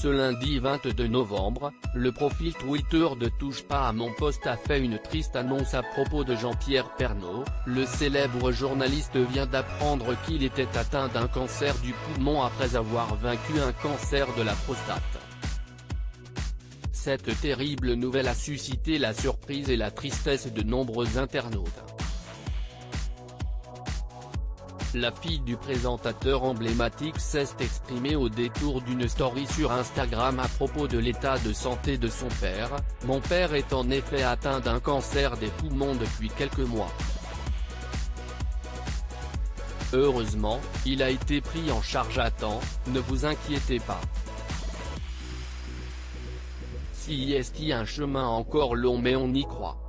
Ce lundi 22 novembre, le profil Twitter de Touche pas à mon poste a fait une triste annonce à propos de Jean-Pierre Pernaut. Le célèbre journaliste vient d'apprendre qu'il était atteint d'un cancer du poumon après avoir vaincu un cancer de la prostate. Cette terrible nouvelle a suscité la surprise et la tristesse de nombreux internautes. La fille du présentateur emblématique s'est exprimée au détour d'une story sur Instagram à propos de l'état de santé de son père. « Mon père est en effet atteint d'un cancer des poumons depuis quelques mois. Heureusement, il a été pris en charge à temps, ne vous inquiétez pas. C'est un chemin encore long mais on y croit.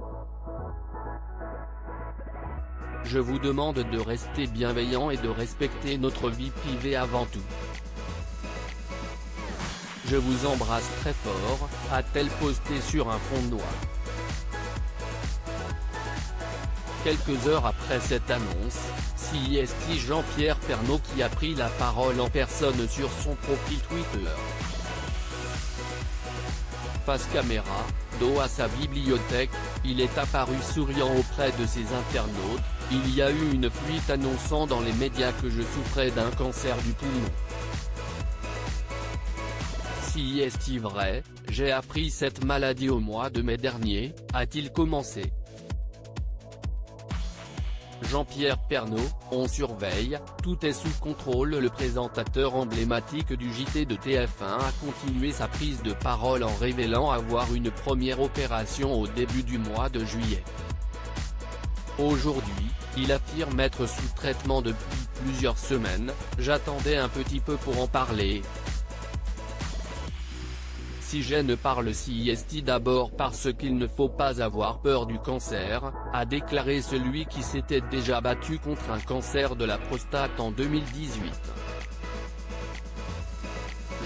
Je vous demande de rester bienveillant et de respecter notre vie privée avant tout. Je vous embrasse très fort », a-t-elle posté sur un fond noir. Quelques heures après cette annonce, c'est Jean-Pierre Pernaut qui a pris la parole en personne sur son profil Twitter. Face caméra, dos à sa bibliothèque, il est apparu souriant auprès de ses internautes. « Il y a eu une fuite annonçant dans les médias que je souffrais d'un cancer du poumon. C'est vrai, j'ai appris cette maladie au mois de mai dernier », a-t-il commencé. Jean-Pierre Pernaut, on surveille, tout est sous contrôle. Le présentateur emblématique du JT de TF1 a continué sa prise de parole en révélant avoir une première opération au début du mois de juillet. Aujourd'hui, il affirme être sous traitement depuis plusieurs semaines. « J'attendais un petit peu pour en parler. Si je ne parle d'abord parce qu'il ne faut pas avoir peur du cancer », a déclaré celui qui s'était déjà battu contre un cancer de la prostate en 2018.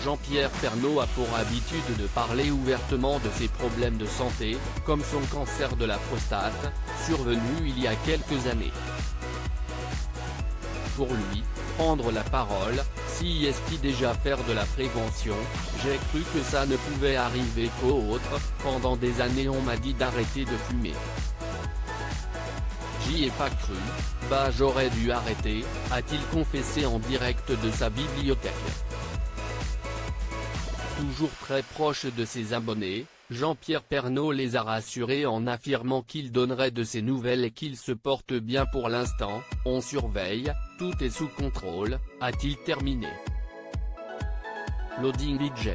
Jean-Pierre Pernaut a pour habitude de parler ouvertement de ses problèmes de santé, comme son cancer de la prostate, survenu il y a quelques années. Pour lui, prendre la parole, c'est déjà faire de la prévention. « J'ai cru que ça ne pouvait arriver qu'aux autres, pendant des années on m'a dit d'arrêter de fumer. J'y ai pas cru, bah j'aurais dû arrêter », a-t-il confessé en direct de sa bibliothèque. Toujours très proche de ses abonnés, Jean-Pierre Pernaut les a rassurés en affirmant qu'il donnerait de ses nouvelles et qu'il se porte bien pour l'instant. « On surveille, tout est sous contrôle », a-t-il terminé. Loading DJ.